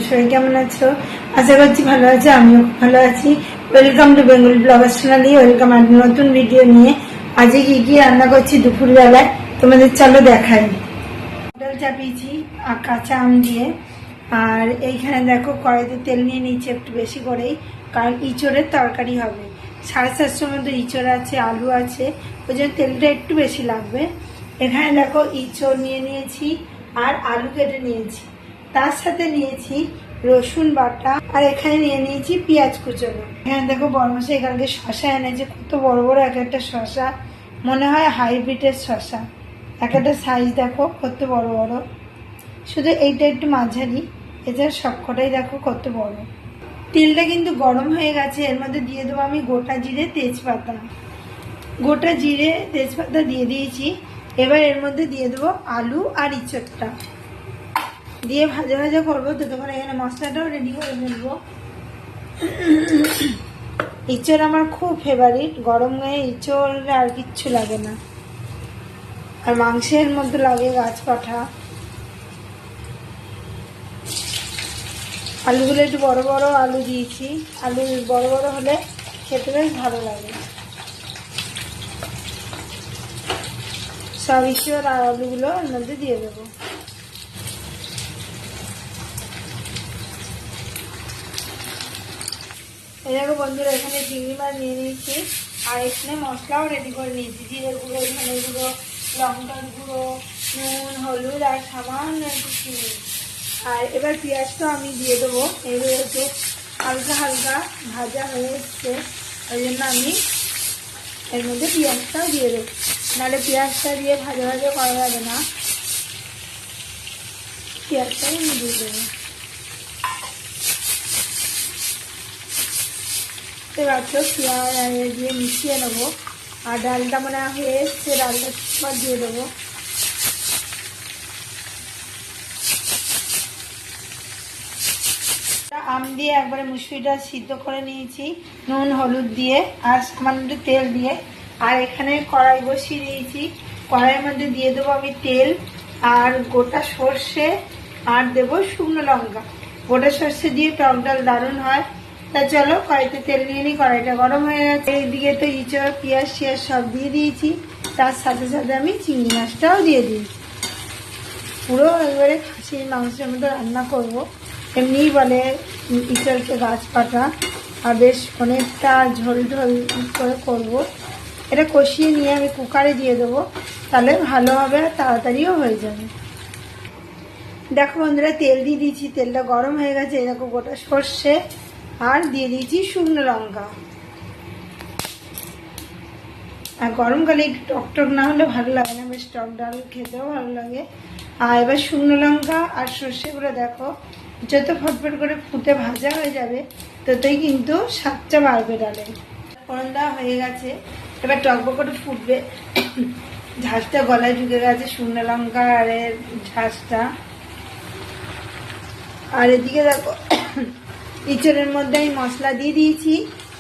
সবাই কেমন আছো? আশা করছি ভালো আছো, আমিও ভালো আছি। ওয়েলকাম টু বেঙ্গল ব্লগার্স চ্যানেলে, ওয়েলকাম আর নতুন ভিডিও নিয়ে। আজকে কি কি রান্না করছি দুপুর বেলায় তোমাদের চলো দেখাই। ডাল চাপিয়েছি আর কাঁচা আম দিয়ে, আর এইখানে দেখো কড়াইতে তেল নিয়ে নিয়েছি একটু বেশি করেই, কারণ ইঁচড়ের তরকারি হবে। 750 মতো ইঁচড় আছে, আলু আছে, ওই জন্য তেলটা একটু বেশি লাগবে। এখানে দেখো ইঁচড় নিয়ে নিয়েছি আর আলু কেটে নিয়েছি, তার সাথে নিয়েছি রসুন বাটা, আর এখানে নিয়ে নিয়েছি পেঁয়াজ কুচনো। এখানে দেখো বড়মশাই এখানকে শশা এনেছে, কত বড় বড় এক একটা শশা, মনে হয় হাইব্রিডের শশা। এক একটা সাইজ দেখো কত বড় বড়, শুধু এইটা একটু মাঝারি, এছাড়া সবকটাই দেখো কত বড়। তেলটা কিন্তু গরম হয়ে গেছে, এর মধ্যে দিয়ে দেবো আমি গোটা জিরে তেজপাতা। গোটা জিরে তেজপাতা দিয়ে দিয়েছি। এবার এর মধ্যে দিয়ে দেবো আলু আর ইঁচড়টা দিয়ে ভাজা ভাজা করবো। ততক্ষণ এখানে মশলাটাও রেডি করে ফেলবো। ইঁচড় আমার খুব ফেভারিট, গরম গায়ে ইঁচড় আর কিচ্ছু লাগে না, আর মাংসের মধ্যে লাগে গাছ পাঠা। আলুগুলো একটু বড় বড় আলু দিয়েছি, আলু বড় বড় হলে খেতে বেশ ভালো লাগে। সব ইঁচড় আর আলুগুলো এর মধ্যে দিয়ে দেবো। এই দেখো বন্ধুরা, এখানে চিংড়ি মাছ নিয়ে নিয়েছি, আর এখানে মশলাও রেডি করে নিয়েছি। জিরে গুঁড়ো, ধনে গুঁড়ো, লঙ্কার গুঁড়ো, নুন, হলুদ আর সামান্য একটু চিনি। আর এবার পেঁয়াজটা আমি দিয়ে দেবো। এগুলো একটু হালকা হালকা ভাজা হয়ে এসছে, ওই জন্য আমি এর মধ্যে পেঁয়াজটাও দিয়ে দেবো, নাহলে পেঁয়াজটা দিয়ে ভাজা ভাজা করা যাবে না। পেঁয়াজটাও আমি দিয়ে দেবো। এবার তো পেঁয়াজ দিয়ে মিশিয়ে নেবো। আর ডালটা মনে হয়ে এসছে, ডালটা সব দিয়ে দেবো। আম দিয়ে একবারে মুসুরিটা সিদ্ধ করে নিয়েছি নুন হলুদ দিয়ে আর সামান্য একটু তেল দিয়ে। আর এখানে কড়াই বসিয়ে দিয়েছি, কড়াইয়ের মধ্যে দিয়ে দেবো আমি তেল আর গোটা সর্ষে, আর দেবো শুকনো লঙ্কা। গোটা সর্ষে দিয়ে টক ডাল দারুণ হয়। তা চলো কড়াইতে তেল নিয়ে নিই, কড়াইটা গরম হয়ে গেছে। এইদিকে তো ইঁচড় পেঁয়াজ টিয়াজ সব দিয়ে দিয়েছি, তার সাথে সাথে আমি চিংড়ি মাছটাও দিয়ে দিয়েছি। পুরো এবারে খাসির মাংসের মতো রান্না করবো। এমনিই বলে ইঁচড়কে গাছ পাটা, আর বেশ অনেকটা ঝোল ঝোল করে করবো। এটা কষিয়ে নিয়ে আমি কুকারে দিয়ে দেবো, তাহলে ভালো হবে আর তাড়াতাড়িও হয়ে যাবে। দেখো বন্ধুরা, তেল দিয়ে দিয়েছি, তেলটা গরম হয়ে গেছে। এই দেখো গোটা সর্ষে আর দিয়ে দিয়েছি শুকনো লঙ্কা। আর গরমকালে একটু টক টক না হলে ভালো লাগে না, বেশ টক ডাল খেতেও ভালো লাগে। আর এবার শুকনো লঙ্কা আর সর্ষেগুলো দেখো যত ফটফট করে ফুটে ভাজা হয়ে যাবে, ততই কিন্তু স্বাদটা বাড়বে ডালে। ফোড়ন দেওয়া হয়ে গেছে, এবার টকবক করে ফুটবে। ঝাঁসটা গলায় ঢুকে গেছে, শুকনো লঙ্কা আর এর ঝাঁসটা। আর এদিকে দেখো ইঁচড়ের মধ্যে আমি মশলা দিয়ে দিয়েছি,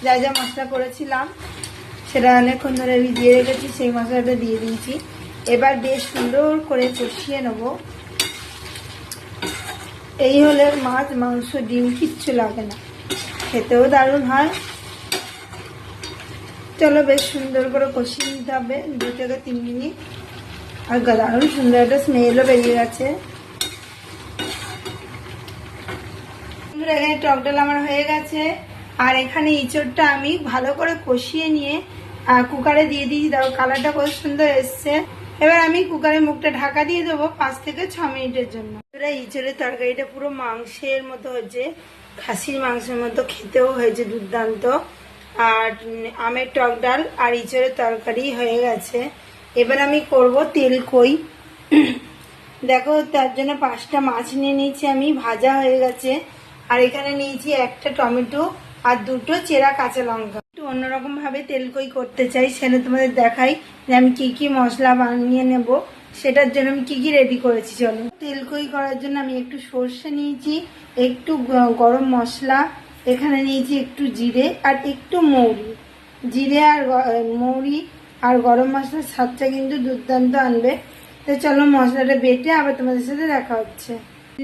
যা যা মশলা করেছিলাম সেটা অনেকক্ষণ ধরে ভিজিয়ে রেখেছি, সেই মশলাটা দিয়ে দিয়েছি। এবার বেশ সুন্দর করে কষিয়ে নেবো। এই হলে মাছ মাংস ডিম কিচ্ছু লাগে না, খেতেও দারুণ হয়। চলো বেশ সুন্দর করে কষিয়ে নিতে হবে 2 থেকে 3 মিনিট। আর দারুণ সুন্দর একটা স্মেলও বেরিয়ে গেছে। এখানে টক ডাল আমার হয়ে গেছে, আর এখানে ইঁচড়টা আমি ভালো করে কষিয়ে নিয়ে কুকারে দিয়ে দিয়েছি। দেখো কালারটা কত সুন্দর এসছে। এবার আমি কুকারের মুখটা ঢাকা দিয়ে দেবো 5 থেকে 6 মিনিটের জন্য। ইঁচড়ের তরকারিটা পুরো মাংসের মতো হয়েছে, খাসির মাংসের মতো খেতেও হয়েছে দুর্দান্ত। আর আমের টক ডাল আর ইঁচড়ের তরকারি হয়ে গেছে। এবার আমি করব তেল কই। দেখো তার জন্য 5টা মাছ নিয়ে নিয়েছি আমি, ভাজা হয়ে গেছে। আর এখানে নিয়েছি একটা টমেটো আর 2টো চেরা কাঁচা লঙ্কা। একটু অন্যরকম ভাবে তেলকই করতে চাই, সেটা তোমাদের দেখাই যে আমি কি কি মশলা বানিয়ে নেব, সেটার জন্য আমি কি কি রেডি করেছি। চলো, তেলকই করার জন্য আমি একটু সর্ষে নিয়েছি, একটু গরম মশলা, এখানে নিয়েছি একটু জিরে আর একটু মৌরি। জিরে আর মৌরি আর গরম মশলার স্বাদটা কিন্তু দুর্দান্ত আনবে। তো চলো মশলাটা বেটে আবার তোমাদের সাথে দেখা হচ্ছে।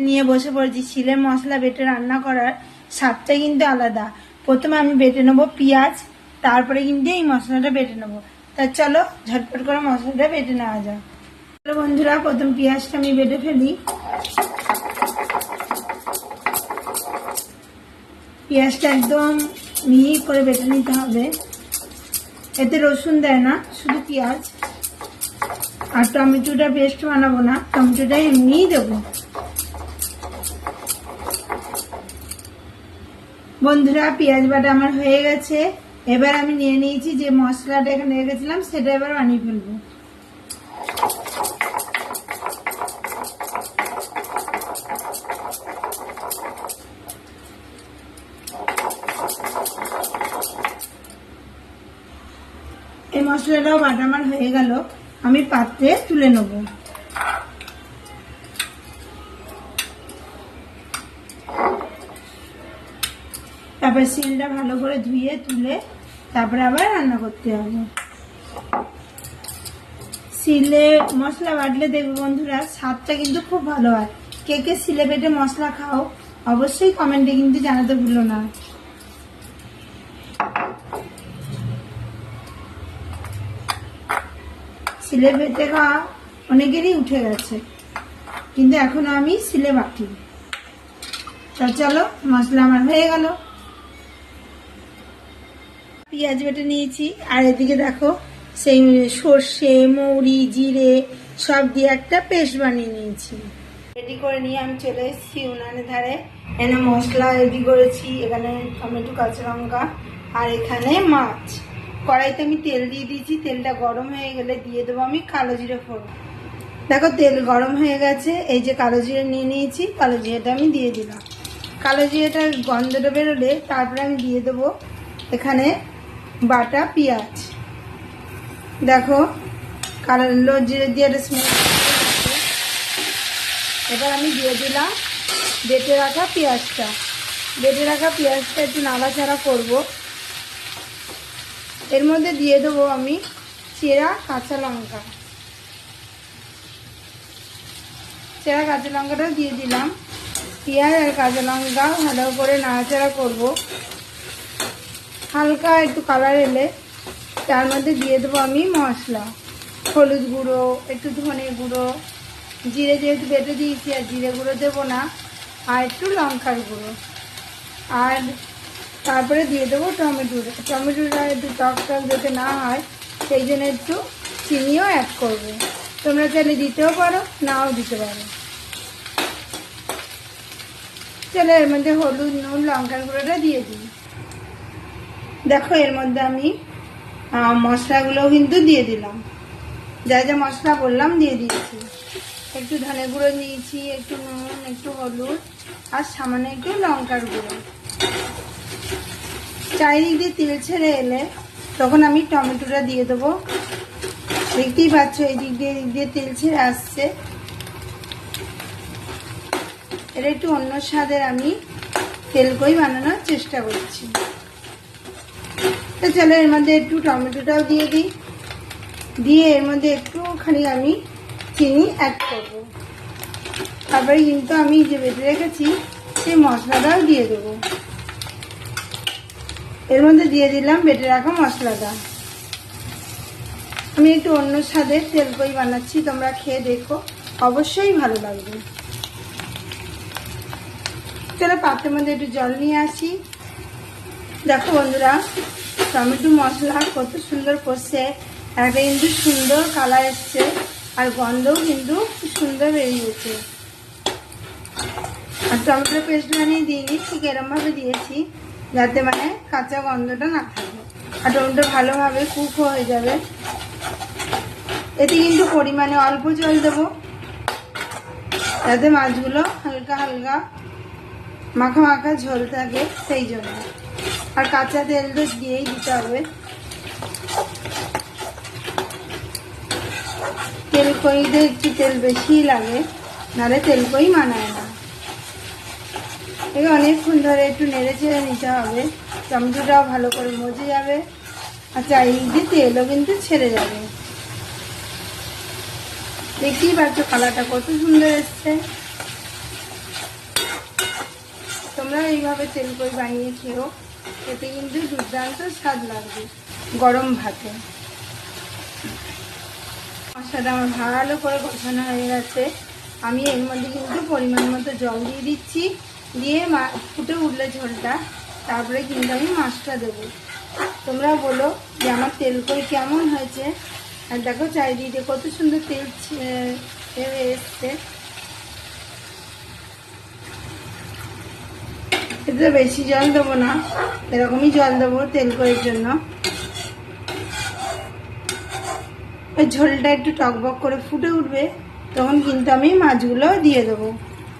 নিয়ে বসে পড়েছি। শিলের মশলা বেটে রান্না করার স্বাদটা কিন্তু আলাদা। প্রথমে আমি বেটে নেবো পেঁয়াজ, তারপরে কিন্তু এই মশলাটা বেটে নেবো। তা চলো ঝটপট করে মশলাটা বেটে নেওয়া যাক। বন্ধুরা, প্রথম পেঁয়াজটা আমি বেটে ফেলি। পেঁয়াজটা একদম মিহি করে বেটে নিতে হবে। এতে রসুন দেয় না, শুধু পেঁয়াজ। আর টমেটোটা পেস্ট বানাবো না, টমেটোটা এমনিই দেবো। বন্ধুরা, পেঁয়াজ বাটা আমার হয়ে গেছে। এবার আমি নিয়ে নিয়েছি যে মশলাটা এখানে রেখেছিলাম, সেটা এবার বানিয়ে ফেলবো। এই মশলাটাও বাটা আমার হয়ে গেল, আমি পাত্রে তুলে নেব। তারপর শিলটা ভালো করে ধুয়ে তুলে তারপরে আবার রান্না করতে হবে। শিলে মশলা বাটলে দেখবে বন্ধুরা, স্বাদটা কিন্তু খুব ভালো হয়। কে কে শিলে বেটে মশলা খাও অবশ্যই কমেন্টে কিন্তু জানাতে ভুলো না। শিলে বেটে খাওয়া অনেকেরই উঠে গেছে, কিন্তু এখনো আমি শিলে বাটি। তা চলো, মশলা আমার হয়ে গেল। পেঁয়াজ বেটে নিয়েছি, আর এদিকে দেখো সেই সর্ষে, মৌরি, জিরে সব দিয়ে একটা পেস্ট বানিয়ে নিয়েছি। রেডি করে নিয়ে আমি চলে এসেছি উনানের ধারে। এখানে মশলা রেডি করেছি, এখানে টমেটো, কাঁচা লঙ্কা, আর এখানে মাছ। কড়াইতে আমি তেল দিয়ে দিয়েছি। তেলটা গরম হয়ে গেলে দিয়ে দেবো আমি কালো জিরে ফোড়ন। দেখো তেল গরম হয়ে গেছে, এই যে কালো জিরে নিয়ে নিয়েছি, কালো জিরেটা আমি দিয়ে দিলাম। কালো জিরেটার গন্ধটা বেরোলে তারপরে আমি দিয়ে দেবো এখানে বাটা পেঁয়াজ। দেখো কালো জিরে দিয়ে স্মেল। এবার আমি দিয়ে দিলাম বেটে রাখা পেঁয়াজটা। বেটে রাখা পেঁয়াজটা একটু নাড়াচাড়া করবো। এর মধ্যে দিয়ে দেবো আমি চেরা কাঁচা লঙ্কা। চেরা কাঁচা লঙ্কাটা দিয়ে দিলাম। পেঁয়াজ আর কাঁচা লঙ্কা ভালো করে নাড়াচাড়া করব। হালকা একটু কালার এলে তার মধ্যে দিয়ে দেবো আমি মশলা, হলুদ গুঁড়ো, একটু ধনে গুঁড়ো, জিরে যেহেতু বেটে দিয়েছি আর জিরে গুঁড়ো দেবো না, আর একটু লঙ্কার গুঁড়ো। আর তারপরে দিয়ে দেবো টমেটোটা। টমেটোটা একটু টক টক যাতে না হয় সেই জন্য একটু চিনিও অ্যাড করবো। তোমরা চাইলে দিতেও পারো, নাও দিতে পারো। চলো এর মধ্যে হলুদ, নুন, লঙ্কার গুঁড়োটা দিয়ে দিই। দেখো এর মধ্যে আমি মশলাগুলোও কিন্তু দিয়ে দিলাম। যা যা মশলা বললাম দিয়ে দিয়েছি। একটু ধনে গুঁড়ো নিয়েছি, একটু নুন, একটু হলুদ, আর সামান্য একটু লঙ্কার গুঁড়ো। চারিদিক দিয়ে তেল ছেড়ে এলে তখন আমি টমেটোটা দিয়ে দেবো। দেখতেই পাচ্ছ এই দিক দিয়ে তেল ছেড়ে আসছে। এটা একটু অন্য স্বাদের আমি তেলকই বানানোর চেষ্টা করছি। তো চলো এর মধ্যে একটু টমেটোটাও দিয়ে দিই। দিয়ে এর মধ্যে একটুখানি আমি চিনি অ্যাড করব। তারপরে কিন্তু আমি যে বেটে রেখেছি সেই মশলাটাও দিয়ে দেবো। এর মধ্যে দিয়ে দিলাম বেটে রাখা মশলাটা। আমি একটু অন্য স্বাদের তেলকই বানাচ্ছি, তোমরা খেয়ে দেখো, অবশ্যই ভালো লাগবে। চলো পাত্রের মধ্যে একটু জল নিয়ে আসি। দেখো বন্ধুরা, টমেটো মশলা কত সুন্দর কষছে, একটা কিন্তু সুন্দর কালার এসছে, আর গন্ধও কিন্তু খুব সুন্দর বেরিয়েছে। আর টমেটো পেস্ট বানিয়ে দিইনি, ঠিক এরমভাবে দিয়েছি যাতে মানে কাঁচা গন্ধটা না থাকে, আর টমেটো ভালোভাবে কুক হয়ে যাবে। এতে কিন্তু পরিমাণে অল্প জল দেবো যাতে মাছগুলো হালকা হালকা মাখা মাখা ঝোল থাকে, সেই জন্য। আর কাঁচা তেল তো দিয়েই দিতে হবে। তেলকইতে একটু তেল বেশি লাগে, নাহলে তেলকই মানায় না। এই অনেকক্ষণ ধরে একটু নেড়ে চেড়ে নিতে হবে, টমেটোটাও ভালো করে মজে যাবে, আর চারিদিকে তেলও কিন্তু ছেড়ে যাবে। দেখতেই পাচ্ছ কালারটা কত সুন্দর এসছে। তোমরা এইভাবে তেল কই বানিয়ে খেও, খেতে কিন্তু দুর্দান্ত স্বাদ লাগবে গরম ভাতে। মশলাটা আমার ভালো করে কষানো হয়ে গেছে। আমি এর মধ্যে কিন্তু পরিমাণ মতো জল দিয়ে দিচ্ছি, দিয়ে ফুটে উঠলে ঝোলটা তারপরে কিন্তু আমি মাছটা দেবো। তোমরা বলো যে আমার তেল কই কেমন হয়েছে। আর দেখো চারিদিকে কত সুন্দর তেল এসছে। এতে বেশি জল দেবো না, এরকমই জল দেবো তেল কইয়ের জন্য। ওই ঝোলটা একটু টকবক করে ফুটে উঠবে, তখন কিন্তু আমি মাছগুলো দিয়ে দেবো।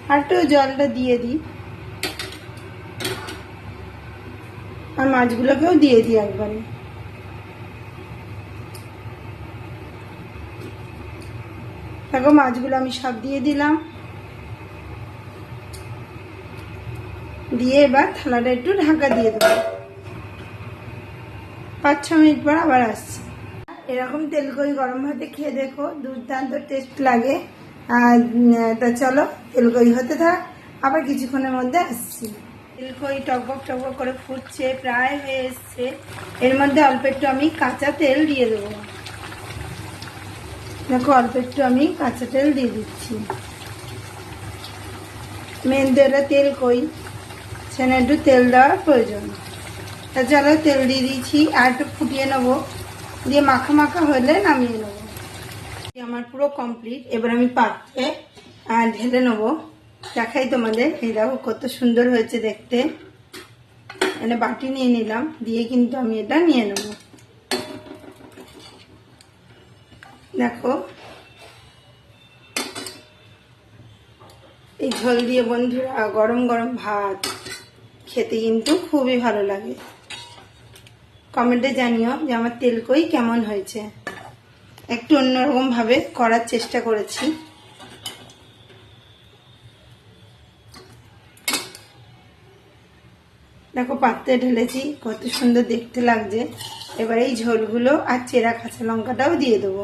আর একটু জলটা দিয়ে দিই, আর মাছগুলোকেও দিয়ে দিই একবারে। দেখো মাছগুলো আমি সব দিয়ে দিলাম, দিয়ে এবার থালাটা একটু ঢাকা দিয়ে দেবো। 5-6 মিনিট পর আবার আসছি। এরকম তেল কই গরম ভাতে খেয়ে দেখো, দুর্দান্ত টেস্ট লাগে। আর তা চলো তেল কই হতে থাক, আবার কিছুক্ষণের মধ্যে আসছি। তেল কই টকবক টকবক করে ফুটছে, প্রায় হয়ে এসছে। এর মধ্যে অল্প একটু আমি কাঁচা তেল দিয়ে দেবো। দেখো অল্প একটু আমি কাঁচা তেল দিয়ে দিচ্ছি। মেন তেলটা তেল কই, সেখানে একটু তেল দেওয়ার প্রয়োজন। তা চলো তেল দিয়ে দিয়েছি, আর একটু ফুটিয়ে নেবো, দিয়ে মাখা মাখা হলে নামিয়ে নেবো। আমার পুরো কমপ্লিট। এবার আমি পাত্রে ঢেলে নেবো, দেখাই তোমাদের। এই দেখো কত সুন্দর হয়েছে দেখতে। মানে বাটি নিয়ে নিলাম, দিয়ে কিন্তু আমি এটা নিয়ে নেব। দেখো এই ঝোল দিয়ে বন্ধুরা গরম গরম ভাত খেতে কিন্তু খুবই ভালো লাগে। কমেন্টে জানিও যে আমার তেল কই কেমন হয়েছে। একটু অন্যরকম ভাবে করার চেষ্টা করেছি। দেখো পাত্রে ঢেলেছি, কত সুন্দর দেখতে লাগছে। এবার এই ঝোলগুলো আর চেরা কাঁচা লঙ্কাটাও দিয়ে দেবো।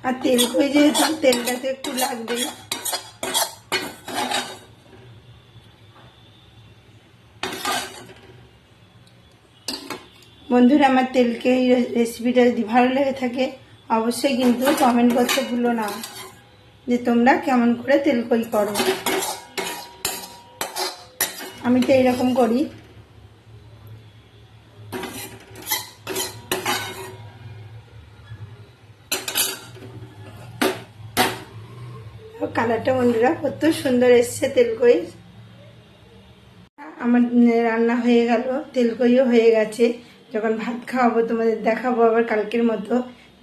আর তেল কই যেহেতু তেলটা তো একটু লাগবে। বন্ধুরা আমার তেলকে এই রেসিপিটা যদি ভালো লেগে থাকে অবশ্যই কিন্তু কমেন্ট করতে ভুলো না যে তোমরা কেমন করে তেল কই করো। আমি তো এইরকম করি। কালারটা বন্ধুরা কত সুন্দর এসছে তেল কই। আমার রান্না হয়ে গেল, তেল কইও হয়ে গেছে। যখন ভাত খাওয়াবো তোমাদের দেখাবো আবার কালকের মতো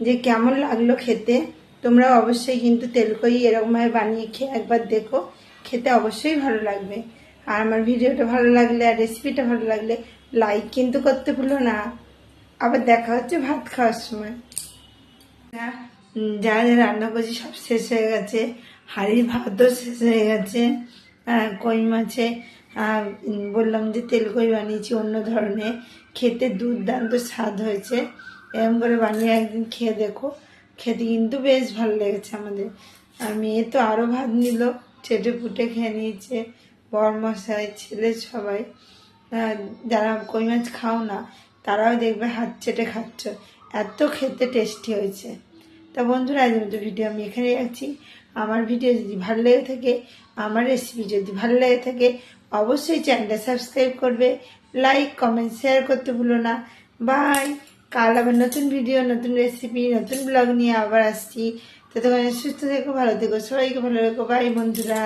যে কেমন লাগলো খেতে। তোমরা অবশ্যই কিন্তু তেল কই এরকমভাবে বানিয়ে খেয়ে একবার দেখো, খেতে অবশ্যই ভালো লাগবে। আর আমার ভিডিওটা ভালো লাগলে আর রেসিপিটা ভালো লাগলে লাইক কিন্তু করতে ভুলো না। আবার দেখা হচ্ছে ভাত খাওয়ার সময়। যা যা রান্না করছি সব শেষ হয়ে গেছে, হাঁড়ির ভাতও শেষ হয়ে গেছে। কই মাছে বললাম যে তেল কই বানিয়েছি অন্য ধরনের, খেতে দুর্দান্ত স্বাদ হয়েছে। এরকম করে বানিয়ে একদিন খেয়ে দেখো, খেতে কিন্তু বেশ ভালো লেগেছে আমাদের। আর মেয়ে তো আরও ভাত নিল, চেটে পুটে খেয়ে নিয়েছে, বরমশাই ছেলে সবাই। যারা কই মাছ খাও না তারাও দেখবে হাত চেটে খাচ্ছ, এত খেতে টেস্টি হয়েছে। তা বন্ধুরা আজ মতো ভিডিও আমি এখানে রাখছি। আমার ভিডিও যদি ভালো লেগে থাকে, আমার রেসিপি যদি ভালো লেগে থাকে অবশ্যই চ্যানেলটা সাবস্ক্রাইব করবে, লাইক কমেন্ট শেয়ার করতে ভুলো না। বাই। কাল আবার নতুন ভিডিও, নতুন রেসিপি, নতুন ব্লগ নিয়ে আবার আসছি। ততক্ষণ সুস্থ থেকো, ভালো থেকো, সবাইকে ভালো রেখো। বাই বন্ধুরা।